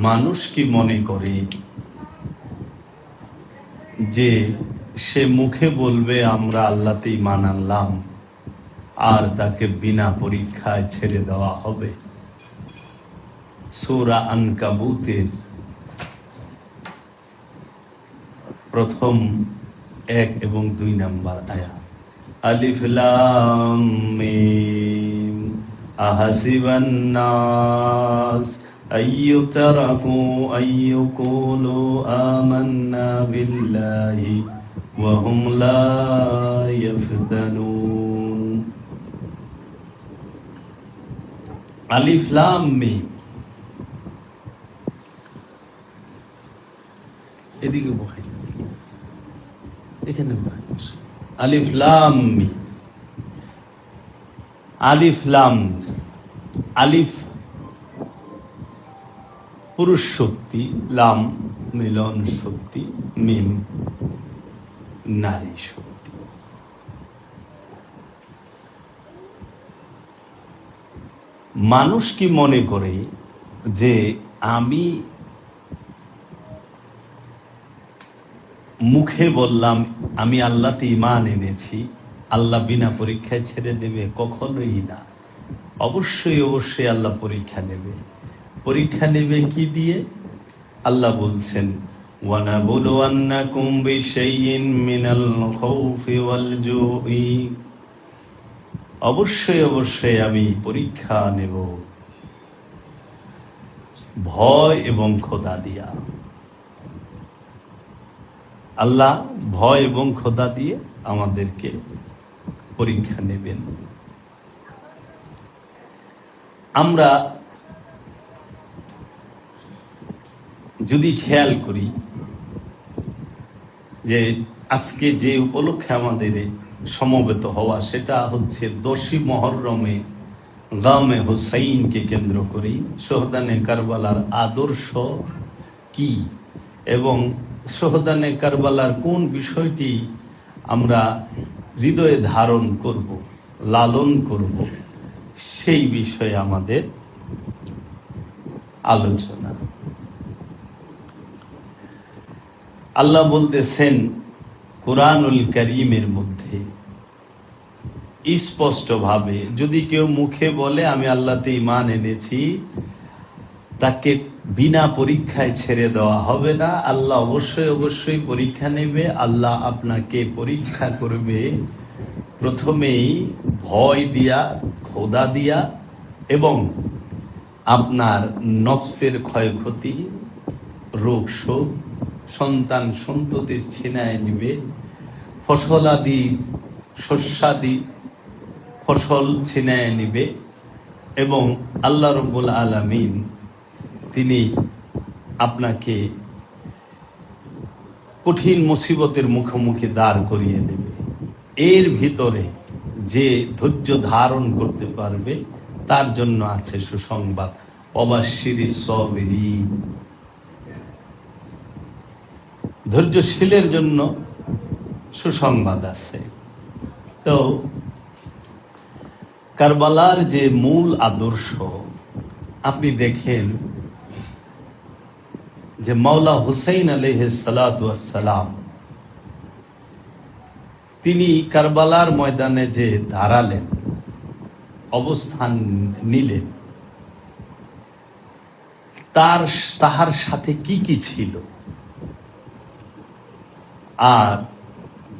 মানুষ কি মনে করে যে সে মুখে বলবে আমরা আল্লাহতেই ঈমান আনলাম আর তাকে বিনা পরীক্ষায় ছেড়ে দেওয়া হবে? সূরা আনকাবুতের প্রথম 1 এবং 2 নম্বর আয়াত। আলিফ লাম মিম আহাসিবান নাস আইয়ুতরাকু আইয়াকুলু আমান্না বিল্লাহি ওয়া হুম লা ইফতানুন। আলিফ লাম মিম, এদিকে বহাই, এখানে বহাই। আলিফ লাম মিম, আলিফ লাম, আলিফ পুরুষ শক্তি, লাম মিলন শক্তি, মিম নারী শক্তি। মানুষ কি মনে করে যে আমি মুখে বললাম আমি আল্লাহতে ঈমান এনেছি, আল্লাহ বিনা পরীক্ষায় ছেড়ে দেবে? কখনোই না। অবশ্যই অবশ্যই আল্লাহ পরীক্ষা নেবে। পরীক্ষা নেবে কি দিয়ে? আল্লাহ বলছেন ওয়ানাবলুওয়ান্নাকুম বিশাইইন মিনাল খাউফি ওয়াল জুই, অবশ্যই অবশ্যই আমি পরীক্ষা নেব ভয় এবং ক্ষুধা দিয়া। আল্লাহ ভয় এবং ক্ষুধা দিয়ে আমাদেরকে পরীক্ষা নেবেন। আমরা যদি খেয়াল করি যে আজকে যে উপলক্ষে আমাদের সমবেত হওয়া, সেটা হচ্ছে 10ই মুহররমে গামে হুসাইনকে কেন্দ্র করেই শহদানে কারবালার আদর্শ কি এবং শহদানে কারবালার কোন বিষয়টি আমরা হৃদয়ে ধারণ করব, লালন করব, সেই বিষয়ে আমাদের আলোচনা। আল্লাহ বলতেছেন কুরআনুল কারীমের মধ্যে স্পষ্টভাবে, যদি কেউ মুখে বলে আমি আল্লাহতে ঈমান এনেছি, তাকে বিনা পরীক্ষায় ছেড়ে দেওয়া হবে না। আল্লাহ অবশ্যই অবশ্যই পরীক্ষা নেবে। আল্লাহ আপনাকে পরীক্ষা করবে প্রথমেই ভয় দিয়া, ক্ষুধা দিয়া, এবং আপনার নফসের ক্ষয়ক্ষতি, রোগ শোক, সন্তান সন্ততি ছিনায় নিবে, ফসলাদি শস্যাদি ফসল ছিনায় নিবে, এবং আল্লাহ রাব্বুল আলামিন তিনি আপনাকে কঠিন মুসিবতের মুখোমুখি দাঁড় করিয়ে দেবে। এর ভিতরে যে ধৈর্য ধারণ করতে পারবে তার জন্য আছে সুসংবাদ, ওয়াবাশশিরিস সাবিরিন। ধৈর্যশীলের জন্য সুসংবাদ আছে। তো কারবালার যে মূল আদর্শ, আপনি দেখেন যে মাওলা হুসাইন আলাইহিস সালাতু ওয়াস সালাম তিনি কারবালার ময়দানে যে দাঁড়ালেন, অবস্থান নিলেন, তাহার সাথে কি কি ছিল, আর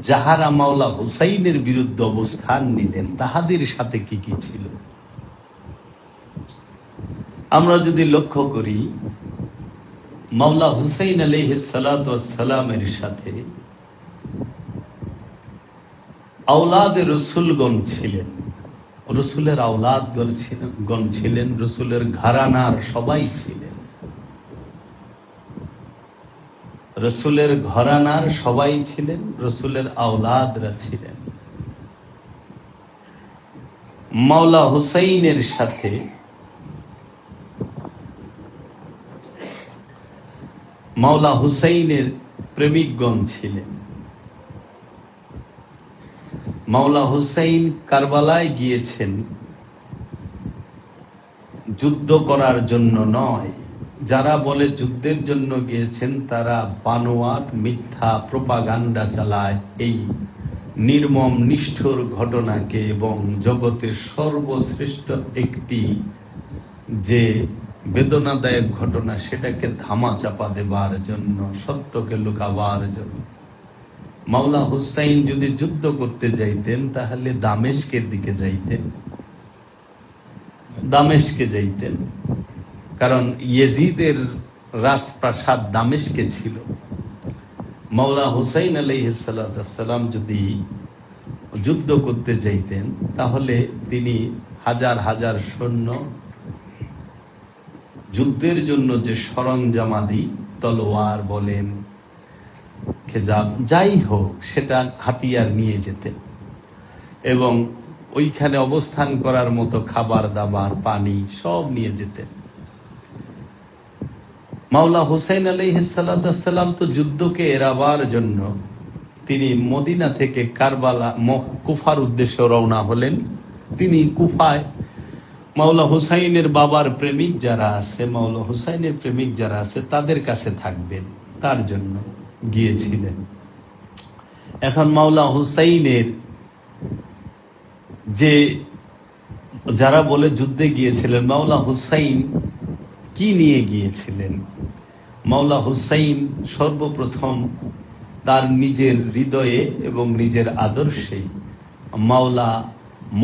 যাহারা মাওলা হুসাইনের বিরুদ্ধে অবস্থান নিলেন তাহাদের সাথে কি কি ছিল, আমরা যদি লক্ষ্য করি, মাওলা হুসাইন আলাইহিস সালাতু ওয়াস সালামের সাথে আওলাদে রসুলগণ ছিলেন, রসুলের আওলাদগণ ছিলেন, রসুলের ঘরানার সবাই ছিলেন, রসুলের ঘরানার সবাই ছিলেন, রসুলের আওলাদরা ছিলেন। মাওলা হুসাইনের সাথে মাওলা হুসাইনের প্রেমিকগণ ছিলেন। মাওলা হুসাইন কারবালায় গিয়েছেন যুদ্ধ করার জন্য নয়, যারা বলে যুদ্ধের জন্য গিয়েছেন তারা বানোয়াট মিথ্যা প্রোপাগান্ডা চালায় এই নির্মম নিষ্ঠুর ঘটনাকে এবং জগতের সর্বশ্রেষ্ঠ একটি যে বেদনাদায়ক ঘটনা সেটাকে ধামা চাপা দেবার জন্য, সত্যকে লুকাবার জন্য। মাওলা হুসাইন যদি যুদ্ধ করতে যাইতেন তাহলে দামেস্কের দিকে যাইতেন, দামেস্কে যাইতেন, কারণ ইয়েজিদের রাজপ্রাসাদ দামেস্কে ছিল। মাওলা হুসাইন আলাইহিস সালাম যদি যুদ্ধ করতে যাইতেন তাহলে তিনি হাজার হাজার সৈন্য, যুদ্ধের জন্য যে সরঞ্জামাদি, তলোয়ার বলেন, খেজাব, যাই হোক, সেটা হাতিয়ার নিয়ে যেতেন এবং ওইখানে অবস্থান করার মতো খাবার দাবার, পানি সব নিয়ে যেতেন। মাওলা হুসাইন আলাইহিস সালাম তো যুদ্ধকে এড়াবার জন্য তিনি মদিনা থেকে কারবালা, কুফার উদ্দেশ্যে রওনা হলেন। তিনি কুফায় মাওলা হুসাইনের বাবার প্রেমিক যারা আছে, মাওলা হুসাইনের প্রেমিক যারা আছে তাদের কাছে থাকবেন, তার জন্য গিয়েছিলেন। এখন মাওলা হুসাইনের যে যারা বলে যুদ্ধে গিয়েছিলেন, মাওলা হুসাইন কি নিয়ে গিয়েছিলেন? মাওলা হুসাইন সর্বপ্রথম তার নিজের হৃদয়ে এবং নিজের আদর্শে মাওলা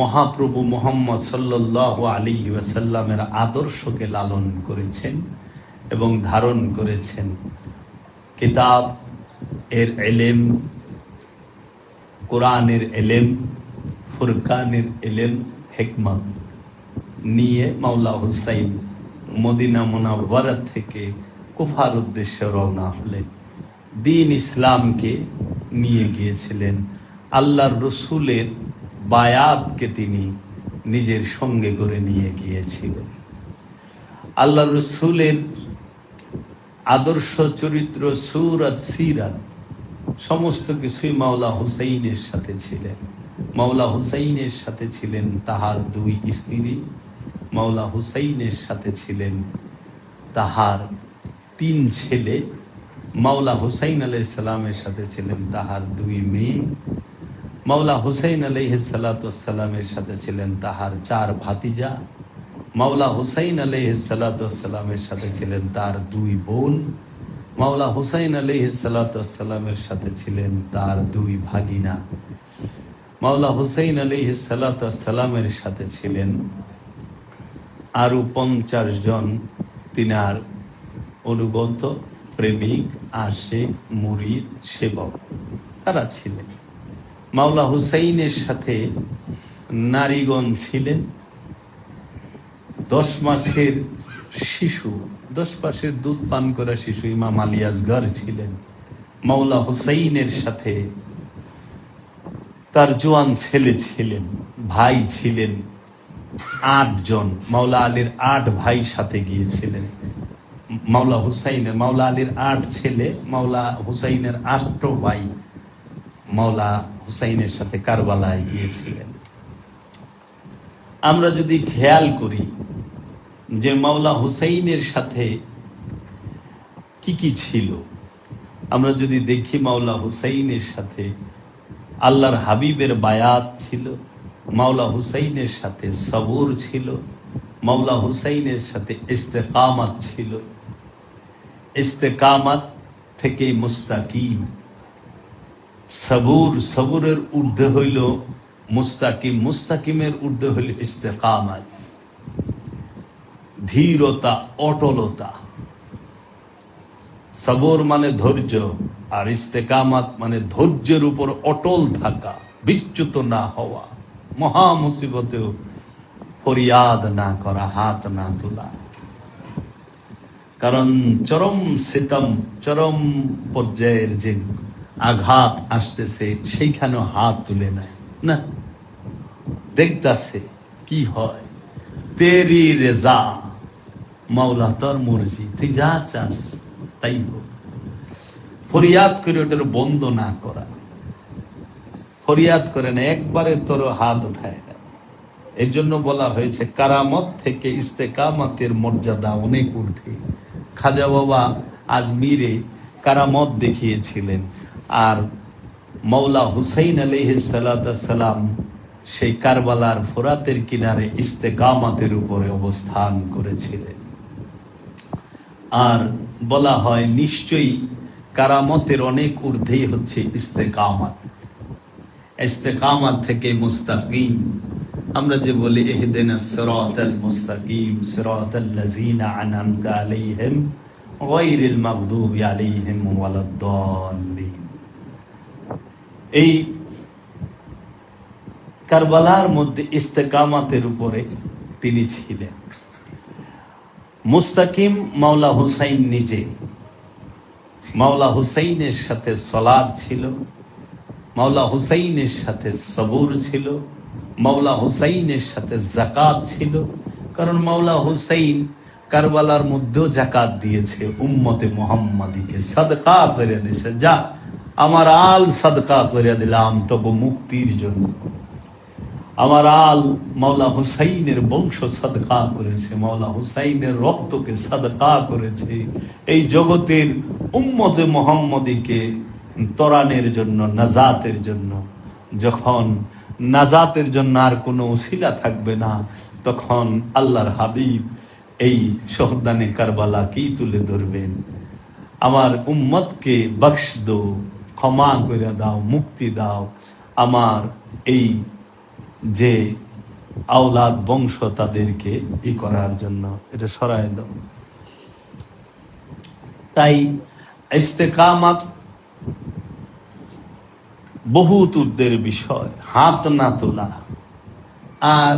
মহাপ্রভু মুহাম্মদ সাল্লাল্লাহু আলাইহি ওয়াসাল্লামের আদর্শকে লালন করেছেন এবং ধারণ করেছেন। কিতাব এর এলেম, কোরআনের এলেম, ফুরকানের এলেম, হিকমত নিয়ে মাওলা হুসাইন মদিনা মুনাওয়ারা থেকে কুফার উদ্দেশ্যে রওনা হলেন। দ্বীন ইসলামকে নিয়ে গিয়েছিলেন। আল্লাহর রসুলের বায়াতকে তিনি নিজের সঙ্গে করে নিয়ে গিয়েছিলেন। আল্লাহ রসুলের আদর্শ চরিত্র, সুরাত, সিরাত সমস্ত কিছুই মাওলা হুসাইনের সাথে ছিলেন। মাওলা হুসাইনের সাথে ছিলেন তাহার দুই স্ত্রী, মাওলা হুসাইনের সাথে ছিলেন তাহার তিন ছেলে, মাওলা হুসাইন আলাইহিস সালামের সাথে ছিলেন তাহার দুই মেয়ে, মাওলা হুসাইন আলাইহিস সালামের সাথে ছিলেন তাহার চার ভাতিজা, মাওলা হুসাইন আলাইহিস সালামের সাথে ছিলেন তার দুই বোন, মাওলা হুসাইন আলাইহিস সালামের সাথে ছিলেন তার দুই ভাগিনা, মাওলা হুসাইন আলাইহিস সালামের সাথে ছিলেন আরো 50 জন তিনার অনুগত, প্রেমিক, আশিক, মুরিদ, সেবক তারা ছিলেন। মাওলা হুসাইনের সাথে নারীগণ ছিলেন। 10 মাসের শিশু, 10 মাসের দুধ পান করা শিশু ইমাম আলী আসগর ছিলেন। মাওলা হুসাইনের সাথে তার জোয়ান ছেলে ছিলেন, ভাই ছিলেন 8 জন। মাওলা আলীর 8 ভাই সাথে গিয়েছিলেন। মাওলা হুসাইনের, মাওলা আলীর 8 ছেলে, মাওলা হুসাইনের 8 ভাই মাওলা হুসাইনের সাথে কারবালায় গিয়েছিলেন। আমরা যদি খেয়াল করি যে মাওলা হুসাইনের সাথে কি কি ছিল, আমরা যদি দেখি মাওলা হুসাইনের সাথে আল্লাহর হাবিবের বায়াত ছিল, মাওলা হুসাইনের সাথে সবর ছিল, মাওলা হুসাইনের সাথে ইস্তেকামত ছিল। ইস্তেকামত থেকে মুস্তাকিম, সবুর, সবুরের ঊর্ধ্বে হইল মুস্তাকিম, মুস্তাকিমের ঊর্ধ্বে হইল ইস্তেকামত। ধীরতা, অটলতা। সবর মানে ধৈর্য, আর ইস্তেকামত মানে ধৈর্যের উপর অটল থাকা, বিচ্যুত না হওয়া, মহা মুসিবতেও ফরিয়াদ না করা, হাত না তোলা। কারণ চরম সিতম, চরম পর্যায়ের যে আঘাত আসতেছে সেইখানেও হাত তুলে নেয় না, দেখতাছে কি হয়। তেরি রেজা, মাওলা তোর মর্জি, তুই যা চাস তাই হোক। ফরিয়াদ করে ওটার বন্ধ না করা, ফরিয়াদ করে না, একবারে তোর হাত উঠায় না। এর জন্য বলা হয়েছে কারামত থেকে ইস্তেকামতের মর্যাদা অনেক ঊর্ধ্বে। খাজা বাবা আজমিরে কারামত দেখিয়েছিলেন, আর মৌলা হুসাইন আলাইহিস সালাম সেই কারবালার ফোরাতের কিনারে ইস্তেকামাতের উপরে অবস্থান করেছিলেন। আর বলা হয় নিশ্চয়ই কারামতের অনেক ঊর্ধ্বেই হচ্ছে ইস্তেকামাত। ইস্তেকামাত থেকে মুস্তাকিম, আমরা যে বলি ইহদিনাস সিরাতাল মুস্তাকিম সিরাতাল লাযিনা আনআমতা আলাইহিম গায়রিল মাগদুবি আলাইহিম ওয়ালাদ-দাল্লিন। এই কারবালার মধ্যে ইস্তেকামাতের উপরে তিনি ছিলেন। মুস্তাকিম মাওলা হুসাইন নিজে, মাওলা হুসাইনের সাথে সলাত ছিল, মাওলা হুসাইনের সাথে সবুর ছিল, মাওলা হুসাইনের সাথে যাকাত ছিল। কারণ মাওলা হুসাইন কারবালার মধ্যেও যাকাত দিয়েছে, উম্মতে মুহাম্মাদিকে সাদকা করে দিয়েছে, যা আমার আল সাদকা করে দিলাম তবু মুক্তির জন্য। আমার আল মাওলা হুসাইনের বংশ সাদকা করেছে, মাওলা হুসাইনের রক্তকে সাদকা করেছে এই জগতের উম্মতে মুহাম্মাদিকে তরানের জন্য, নাজাতের জন্য। যখন নাজাতের জন্য আর কোনো উসিলা থাকবে না, তখন আল্লাহর হাবিব এই শহদানে কারবালাকেই তুলে ধরবেন। আমার উম্মতকে বখশ দো, ক্ষমা করে দাও, মুক্তি দাও, আমার এই যে আওলাদ বংশ তাদেরকে ই করার জন্য এটা সরায় দাও। তাই ইস্তেকামাত বহুত ঊর্ধ্বের বিষয়, হাত না তোলা। আর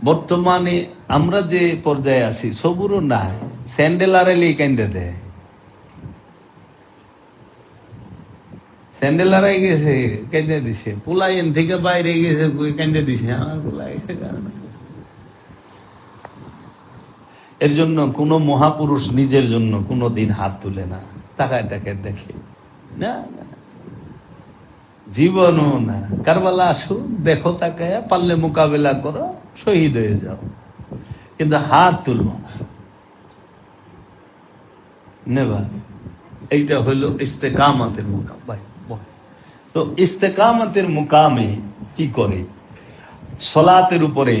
বর্তমানে আমরা যে পর্যায়ে আছি সবুরও নাই, স্যান্ডেল আড়াইলে কেন্দ্রে দেয়, স্যান্ডেল আড়াই গেছে কেন্দ্রে দিছে, পোলাইন থেকে বাইরে গেছে কেন্দ্রে দিছে, আমার পোলাই। এর জন্য কোন মহাপুরুষ নিজের জন্য কোনো দিন হাত তুলে না, তাকায় তাকায় দেখে না, জীবনও না। কারবালা আসো, দেখো, তাকায়, পারলে মোকাবেলা করো, শহীদ হয়ে যাও, কিন্তু হাত তুলবো নেবা। এইটা হলো ইস্তেকামাতের মুকাম। ভাই তো ইস্তেকামাতের মুকামে কি করে? সলাতের উপরে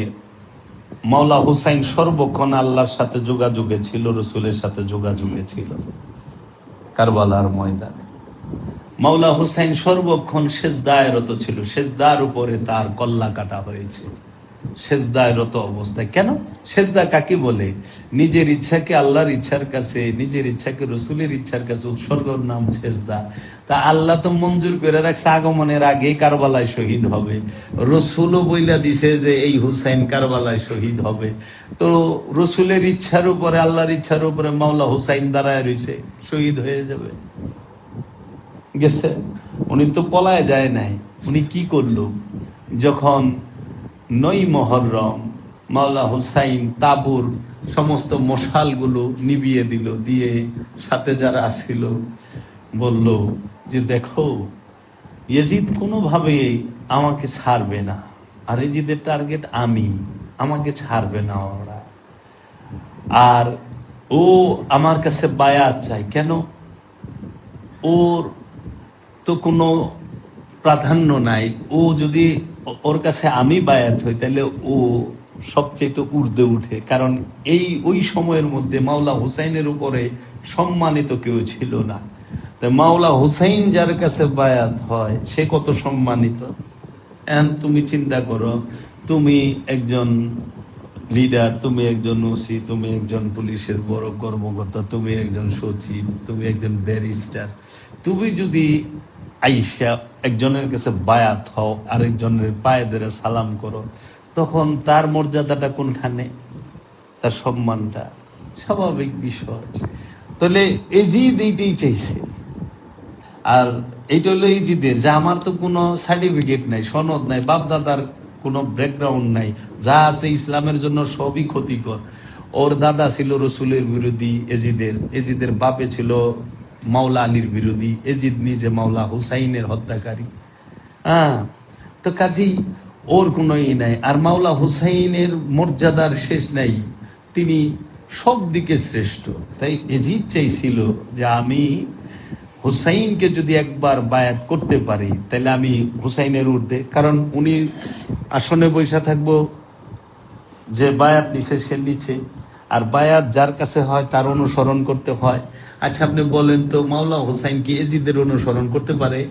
মাওলা হুসাইন সর্বক্ষণ আল্লাহর সাথে যোগাযোগে ছিল, রসুলের সাথে যোগাযোগে ছিল। কারবালার ময়দানে মাওলা হুসাইন সর্বক্ষণ সেজদায় রত ছিল, সেজদার উপরে তার কল্লা কাটা হয়েছে, সেজদায় রত অবস্থায়। কেন? সেজদা কাকে বলে? নিজের ইচ্ছাকে আল্লাহর ইচ্ছার কাছে, নিজের ইচ্ছাকে রসুলের ইচ্ছার কাছে উৎসর্গর নাম সেজদা। তা আল্লাহ তো মঞ্জুর করে রাখছে আগমনের আগে কারবালায় শহীদ হবে, রসুলও বইলা দিছে যে এই হুসাইন কারবালায় শহীদ হবে। তো রসুলের ইচ্ছার উপরে, আল্লাহর ইচ্ছার উপরে মাওলা হুসাইন দাঁড়ায় রয়েছে, শহীদ হয়ে যাবে। গেছে, উনি তো পলায় যায় নাই। উনি কি করলো? যখন 9 মুহররম মাওলা হুসাইন তাবুর সমস্ত মশালগুলো নিভিয়ে দিল, দিয়ে সাথে যারা ছিল বলল যে দেখো, ইয়াজিদ কোনোভাবে আমাকে ছাড়বে না, আর ইয়াজিদের টার্গেট আমি, আমাকে ছাড়বে না ওরা। আর ও আমার কাছে বায়াত চাই। কেন? ওর তো কোনো প্রাধান্য নাই, ও যদি ওর কাছে আমি বায়াত হই তাহলে ও সবচেয়ে তো ঊর্ধ্বে উঠে। কারণ ওই সময়ের মধ্যে মাওলা হুসাইনের উপরে সম্মানিত কেউ ছিল না। তাই মাওলা হুসাইন যার কাছে বায়াত হয় সে কত সম্মানিত। এখন তুমি চিন্তা করো, তুমি একজন লিডার, তুমি একজন ওসি, তুমি একজন পুলিশের বড় কর্মকর্তা, তুমি একজন সচিব, তুমি একজন ব্যারিস্টার, তুমি যদি আইসা একজনের কাছে বায়াত হও, আরেকজনের পায়ে ধরে সালাম করো, তখন তার মর্যাদাটা কোনখানে, তার সম্মানটা? স্বাভাবিক বিষয়। তাহলে এজিদ এইটাই চাইছে। আর এইটা হলো এজিদের, যে আমার তো কোনো সার্টিফিকেট নাই, সনদ নাই, বাপদাদার কোনো ব্যাকগ্রাউন্ড নাই, যা আছে ইসলামের জন্য সবই ক্ষতিকর। ওর দাদা ছিল রসুলের বিরোধী, এজিদের বাপে ছিল মাওলা আলীর বিরোধী, এজিদ নিজে মাওলা হুসাইনের হত্যাকারী। তো কাজী ওর কোনো ই নাই। আর মাওলা হুসাইনের মর্যাদার শেষ নাই, তিনি সব দিকে শ্রেষ্ঠ। তাই এজিদ চাইছিল যে আমি হুসাইনকে যদি একবার বায়াত করতে পারি তাহলে আমি হুসাইনের ঊর্ধ্বে, কারণ উনি আসনে বৈশা থাকবো, যে বায়াত নিছে সে নিচে, আর বায়াত যার কাছে হয় তার অনুসরণ করতে হয়। আচ্ছা আপনি বলেন তো, মাওলা হুসাইন কি এজিদের অনুসরণ করতে পারে?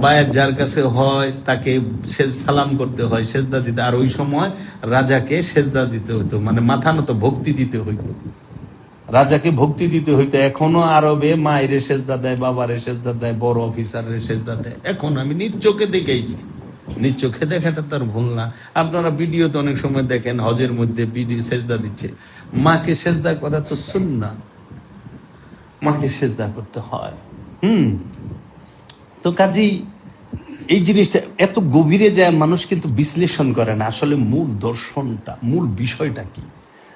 বায়াত যার কাছে হয় তাকে সালাম করতে হয়, সেজদা দিতে, আর ওই সময় রাজাকে সেজদা দিতে হতো, মানে মাথা নত ভক্তি দিতে হইতো, রাজাকে ভক্তি দিতে হইতো। এখনো আরবে মায়ের সেজদা দেয়, বাবারে সেজদা দেয়, বড় অফিসারের সেজদা দেয়। এখন আমি নিজ চোখে দেখেছি, নিজ চোখে দেখাটা তার ভুল না। আপনারা ভিডিওতে অনেক সময় দেখেন হজের মধ্যে ভিডিও সেজদা দিচ্ছে। মাকে সেজদা করা তো সুন্নাহ, মাকে সেজদা করতে হয়। তো কাজেই এই জিনিসটা এত গভীরে যায় মানুষ কিন্তু বিশ্লেষণ করে না আসলে মূল দর্শনটা, মূল বিষয়টা কি।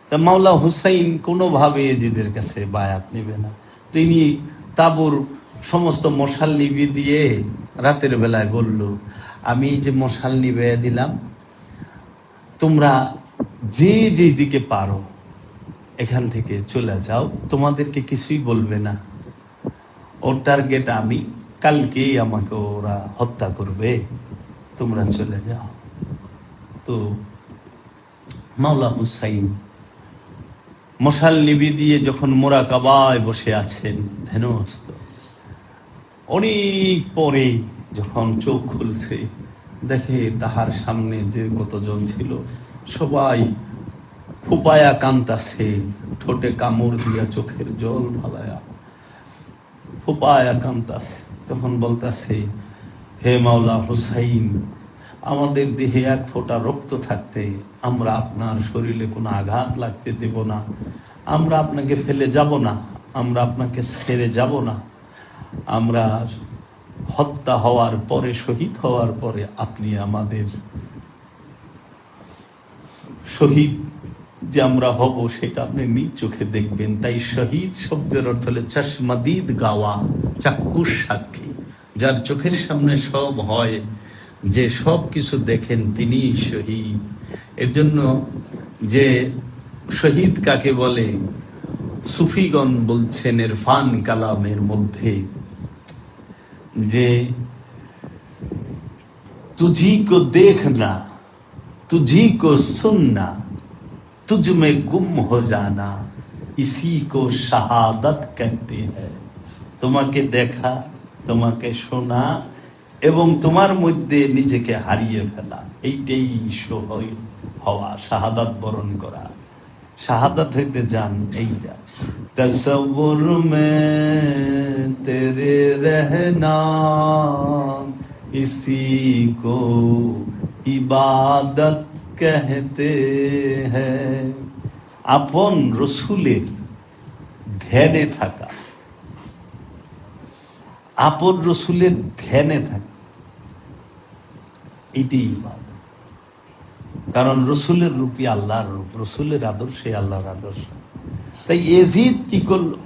তা মাওলা হুসাইন কোনোভাবে এজিদের কাছে বায়াত নেবে না। তিনি তাবুর সমস্ত মশাল নিভিয়ে দিয়ে রাতের বেলায় বলল, আমি যে মশাল নিভিয়ে দিলাম, তোমরা যে যে দিকে পারো এখান থেকে চলে যাও, তোমাদেরকে কিছুই বলবে না। ওর টার্গেট আমি, কালকেই আমাকে ওরা হত্যা করবে, তোমরা চলে যাও। তো মাওলা হুসাইন মশাল নিবি দিয়ে যখন মোরাকাবায় বসে আছেন ধ্যানস্থ, অনেক পরে যখন চোখ খুলছে দেখে তাহার সামনে যে কতজন ছিল সবাই ফুপায়া কান্তাছে, ঠোঁটে কামড় দিয়া চোখের জল ফালায়া ফুপায়া কান্তাছে। তখন বলতাছে, হে মাওলা হুসাইন, আমাদের দেহে এক ফোঁটা রক্ত থাকতে আমরা আপনার শরীরে কোনো আঘাত লাগতে দেব না, আমরা আপনাকে ফেলে যাব না, আমরা আপনাকে ছেড়ে যাব না। আমরা হত্যা হওয়ার পরে, শহীদ হওয়ার পরে আপনি আমাদের শহীদ যে আমরা হব সেটা আপনি নিজ চোখে দেখবেন। তাই শহীদ শব্দের অর্থ হলে চশমাদিদ গাওয়া, চাক্ষুষ সাক্ষী, যার চোখের সামনে সব হয়, যে সব কিছু দেখেন তিনি শহীদ। এর জন্য যে শহীদ কাকে বলে, সুফিগণ বলছেন ইরফান কালামের মধ্যে যে তুঝি কো দেখনা, तुझी को सुनना, तुझ में गुम हो जाना, इसी को शहादत कहते हैं। তোমাকে দেখা, তোমাকে শোনা এবং তোমার মধ্যে নিজেকে হারিয়ে ফেলা, এইটাই হওয়া, শাহাদাত বরণ করা। শাহাদাত হইতে যান এইটা, তসব্বুর মে তেরে রহনা, इसी को ইবাদত कहते हैं। আপন রসুলের ধ্যানে থাকা, আপন রসুলের ধ্যানে থাকা, এটি ইবাদত। কারণ রসুলের রূপই আল্লাহর রূপ, রসুলের আদর্শে আল্লাহর আদর্শ। তাই এজিদ কি করলো,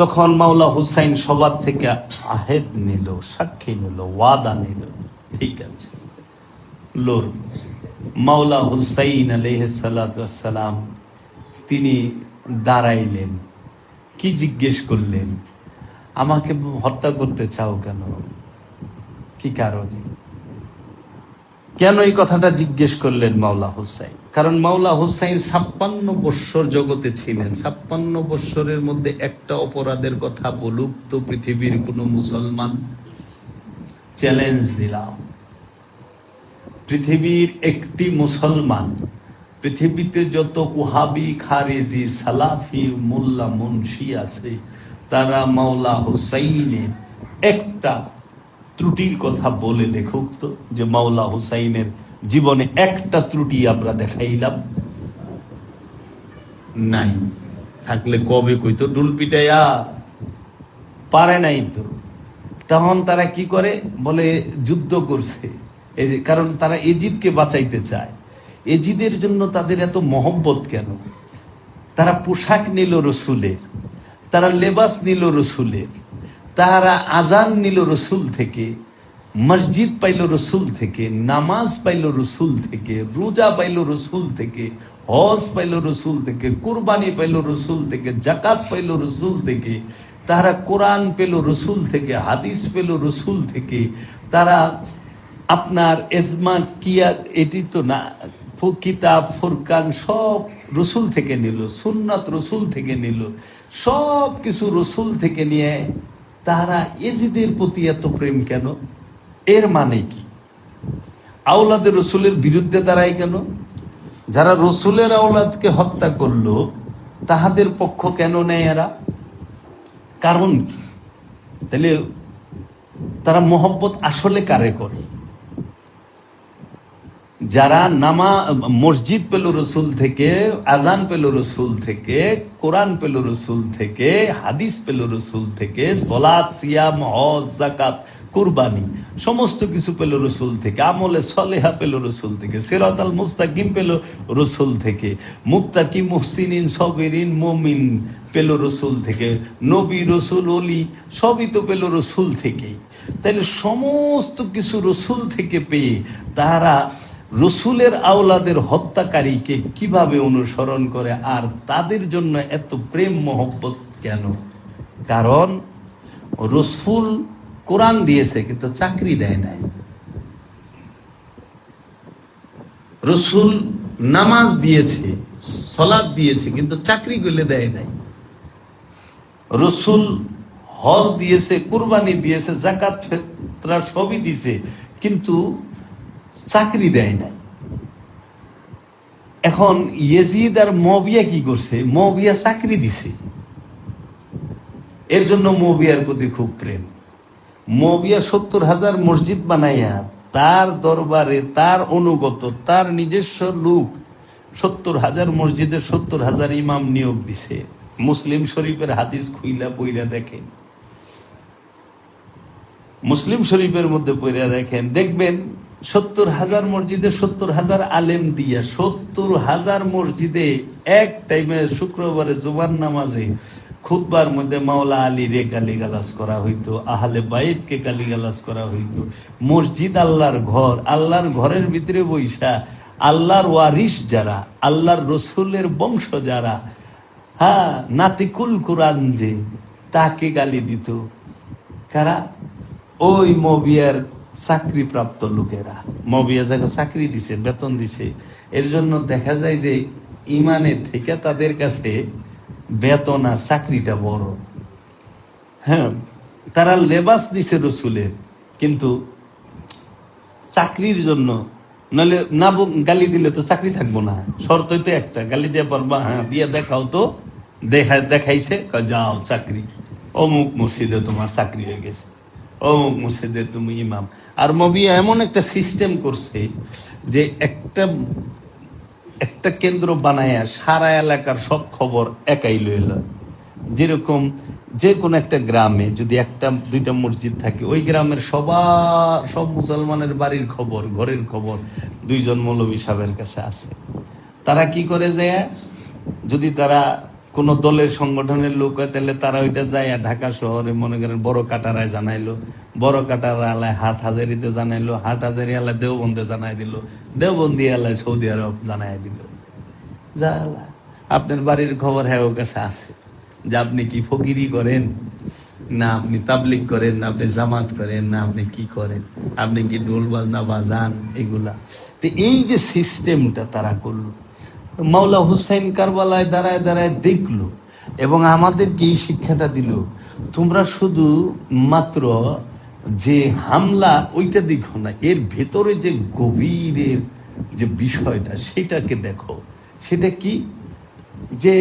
তখন মাওলা হুসাইন সবার থেকে আহেদ নিল, সাক্ষী নিল, ওয়াদা নিল, ঠিক আছে লোর। মাওলা হুসাইন আলাইহিস সালাতু ওয়াস সালাম তিনি দাঁড়াইলেন, কি জিজ্ঞেস করলেন, আমাকে হত্যা করতে চাও কেন, কি কারণে, কেন এই কথাটা জিজ্ঞেস করলেন মাওলা হুসাইন? কারণ মাওলা হুসাইন 56 বৎসর জগতে ছিলেন। 56 বৎসরের মধ্যে একটা অপরাধের কথা বলুক তো পৃথিবীর কোন মুসলমান, চ্যালেঞ্জ দিলাম, পৃথিবীর একটি মুসলমান, পৃথিবীতে যত ওহাবি, খারেজি, সালাফি, মোল্লা, মুন্সি আছে, তারা মাওলা হুসাইনের একটা ত্রুটির কথা বলে দেখুক তো, যে মাওলা হুসাইনের জীবনে একটা ত্রুটি আমরা দেখাইলাম নাই। থাকলে কবে কইতো, ডুল পিটাইয়া, পারে নাই তো। তখন তারা কি করে, বলে যুদ্ধ করছে, কারণ তারা এজিদকে বাঁচাইতে চায়। এজিদের জন্য তাদের এত মহব্বত কেন? তারা পোশাক নিল রসুলের, তারা লেবাস নিল রসুলের, তারা আজান নিল রসুল থেকে, মসজিদ পাইল রসুল থেকে, নামাজ পাইল রসুল থেকে, রোজা পাইল রসুল থেকে, হজ পাইল রসুল থেকে, কুরবানি পাইল রসুল থেকে, জাকাত পাইল রসুল থেকে, তারা কোরআন পেল রসুল থেকে, হাদিস পেল রসুল থেকে, তারা আপনার এজমা কিয়া এটি তো না, কিতাব ফুরকান সব রসুল থেকে নিল, সুন্নাত রসুল থেকে নিল, সব কিছু রসুল থেকে নিয়ে তারা এজিদের প্রতি এত প্রেম কেন? এর মানে কি? আওলাদের রসুলের বিরুদ্ধে দাঁড়ায় কেন? যারা রসুলের আওলাদকে হত্যা করলো তাহাদের পক্ষ কেন নেয় এরা? কারণ কি? তাহলে তারা মোহব্বত আসলে কারে করে? যারা মসজিদ পেল রসুল থেকে, আজান পেল রসুল থেকে, কোরআন পেল রসুল থেকে, হাদিস পেল রসুল থেকে, সলাত, সিয়াম, হজ, যাকাত, কুরবানি সমস্ত কিছু পেল রসুল থেকে, আমলে সলেহা পেল রসুল থেকে, সিরাতাল মুস্তাকিম পেল রসুল থেকে, মুত্তাকি, মুহসিনিন, সাবিরিন, মুমিন পেল রসুল থেকে, নবী, রসুল, ওলি সবই তো পেল রসুল থেকেই। তাহলে সমস্ত কিছু রসুল থেকে পেয়ে তারা রসুলের আওলাদের হত্যাকারীকে কিভাবে অনুসরণ করে, আর তাদের জন্য এত প্রেম মহব্বত কেন? কারণ রসুল কোরআন দিয়েছে কিন্তু চাকরি দেয় নাই। রসুল নামাজ দিয়েছে, সলাৎ দিয়েছে কিন্তু চাকরি গুলো দেয় নাই। রসুল হজ দিয়েছে, কুরবানি দিয়েছে, জাকাত ফিতরা সবই দিয়েছে কিন্তু চাকরি দেয় নাই। এখন ইয়েজিদ আর মুআবিয়া কি করছে? মুআবিয়া চাকরি দিছে, এর জন্য মুআবিয়ার প্রতি খুব প্রেম। মুআবিয়া 70,000 মসজিদ বানাইয়া তার দরবারে তার অনুগত, তার নিজস্ব লোক 70,000 মসজিদে 70,000 ইমাম নিয়োগ দিছে। মুসলিম শরীফের হাদিস খুইলা বইরা দেখেন, মুসলিম শরীফের মধ্যে পড়িয়া দেখেন, দেখবেন 70,000 মসজিদে 70,000 আলেম দিয়া 70,000 মসজিদে এক টাইমে শুক্রবারে জুমার নামাজে খুতবার মধ্যে মাওলা আলী রে গালিগালাজ করা হইতো, আহলে বাইতকে গালিগালাজ করা হইতো। মসজিদ আল্লাহর ঘর, আল্লাহর ঘরের ভিতরে বৈশা আল্লাহর ওয়ারিস যারা, আল্লাহর রসুলের বংশ যারা, হ্যাঁ, নাতিকুল কোরআন যে, তাকে গালি দিত কারা? ওই মুআবিয়ার চাকরি প্রাপ্ত লোকেরা। মুআবিয়া যাকে চাকরি দিছে, বেতন দিছে, এর জন্য দেখা যায় যে ইমানের থেকে তাদের কাছে বেতন আর চাকরিটা বড়। হ্যাঁ, তারা লেবাস দিছে রসুলের কিন্তু চাকরির জন্য, নাহলে না গালি দিলে তো চাকরি থাকবো না। শর্তই তো একটা, গালি দিয়ে পারবা, হ্যাঁ দিয়ে দেখাও তো, দেখাইছে, যাও চাকরি, অমুক মসজিদে তোমার চাকরি হয়ে গেছে, অমুক মসজিদে তুমি ইমাম। আর মুআবিয়া এমন একটা সিস্টেম করছে যে একটা কেন্দ্র বানায়া সারা এলাকার সব খবর একাই লইল। যেরকম যে কোনো একটা গ্রামে যদি একটা দুইটা মসজিদ থাকে, ওই গ্রামের সব মুসলমানের বাড়ির খবর, ঘরের খবর 2জন মৌলভী সাহেবের কাছে আছে। তারা কি করে যায়, যদি তারা কোন দলের সংগঠনের লোক হয় তাহলে তারা ওইটা যায় ঢাকা শহরে মনে করেন বড় কাটারায় জানাইলো, বড় কাটারা এলায় হাট হাজারিতে জানাইলো, হাট হাজারি এলায় দেওবন্দে জানাই দিল, দেওবন্দি এলায় সৌদি আরব জানাই দিল। যা আপনার বাড়ির খবর হ্যাঁ ওর কাছে আছে, যে আপনি কি ফকিরি করেন, না আপনি তাবলিগ করেন, না আপনি জামাত করেন, না আপনি কি করেন, আপনি কি ঢোল বাজনা বাজান, এগুলা। তো এই যে সিস্টেমটা তারা করলো, মাওলা হুসাইন কারবালায় দাঁড়ায় দাঁড়ায় দেখলো এবং আমাদেরকে এই শিক্ষাটা দিল, তোমরা শুধু মাত্র যে হামলা ওইটা দেখো না, এর ভেতরে যে গভীরের যে বিষয়টা সেটাকে দেখো। সেটা কি? যে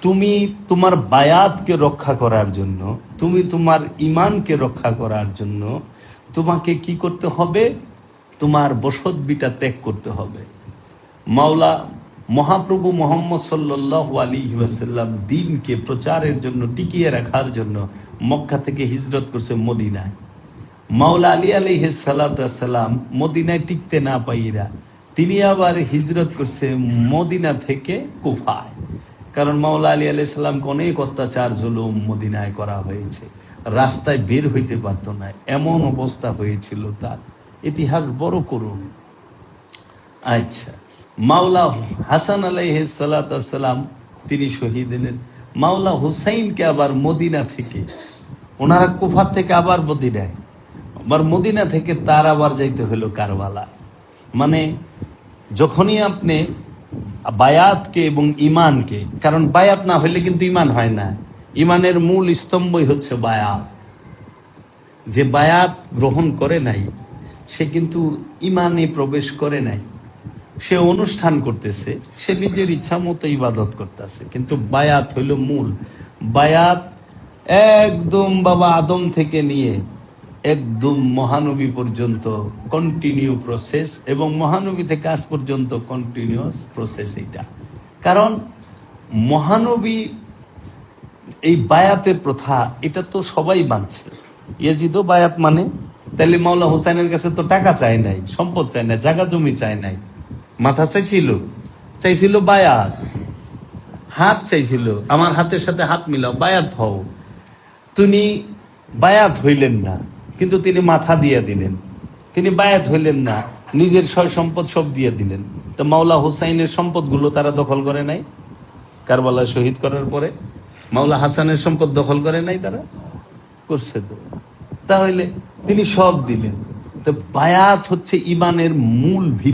তুমি তোমার বায়াতকে রক্ষা করার জন্য, তুমি তোমার ঈমানকে রক্ষা করার জন্য তোমাকে কি করতে হবে? তোমার বসত বিটা ত্যাগ করতে হবে। মাওলা মহাপ্রভু মুহাম্মদ সাল্লাল্লাহু আলাইহি ওয়াসাল্লাম দ্বীনকে প্রচারের জন্য, টিকিয়ে রাখার জন্য মক্কা থেকে হিজরত করছে মদিনায়। মাওলা আলী আলাইহিস সালাতু ওয়াস সালাম মদিনায় টিকতে না পাইরা তিনি আবার হিজরত করছে মদিনা থেকে কুফায়। কারণ মাওলা আলী আলাইহিস সালামকে অনেক অত্যাচার জুলুম মদিনায় করা হয়েছে, রাস্তায় বের হইতে পারত না, এমন অবস্থা হয়েছিল তার। ইতিহাস বড় করুন। আচ্ছা, মাওলা হাসান আলাইহিস সালাতু ওয়াস সালাম তিনি শহীদ হলেন। মাওলা হুসাইনকে আবার মদিনা থেকে, ওনারা কুফা থেকে আবার মদিনায়, আবার মদিনা থেকে তার আবার যাইতে হলো কারবালা। মানে যখনই আপনি বায়াতকে এবং ইমানকে, কারণ বায়াত না হইলে কিন্তু ইমান হয় না, ইমানের মূল স্তম্ভই হচ্ছে বায়াত। যে বায়াত গ্রহণ করে নাই সে কিন্তু ইমানে প্রবেশ করে নাই, সে অনুষ্ঠান করতেছে, সে নিজের ইচ্ছা মতো ইবাদত করতেছে, কিন্তু বায়াত হইল মূল। বায়াত একদম বাবা আদম থেকে নিয়ে একদম মহানবী পর্যন্ত কন্টিনিউ প্রসেস, এবং মহানবী থেকে আজ পর্যন্ত কন্টিনিউয়াস প্রসেস এটা। কারণ মহানবী এই বায়াতের প্রথা এটা তো সবাই মানছে। ইয়াজিদও বায়াত মানে, তাহলে মাওলা হোসেনের কাছে তো টাকা চায় নাই, সম্পদ চায় নাই, জায়গা জমি চায় নাই, মাথা চাইছিল বায়াত, হাত চাইছিল, আমার হাতের সাথে হাত মিলাও, বায়াত হও। তিনি বায়াত হইলেন না, কিন্তু তিনি মাথা দিয়ে দিলেন। তিনি বায়াত হইলেন না, নিজের সয় সম্পদ সব দিয়ে দিলেন। তো মাওলা হুসাইনের সম্পদগুলো তারা দখল করে নাই? কারবালা শহীদ করার পরে মাওলা হাসানের সম্পদ দখল করে নাই? তারা করছে তো। তাহলে তিনি সব দিলেন। তো বায়াত হচ্ছে ইমানের মূল ভিত্তি।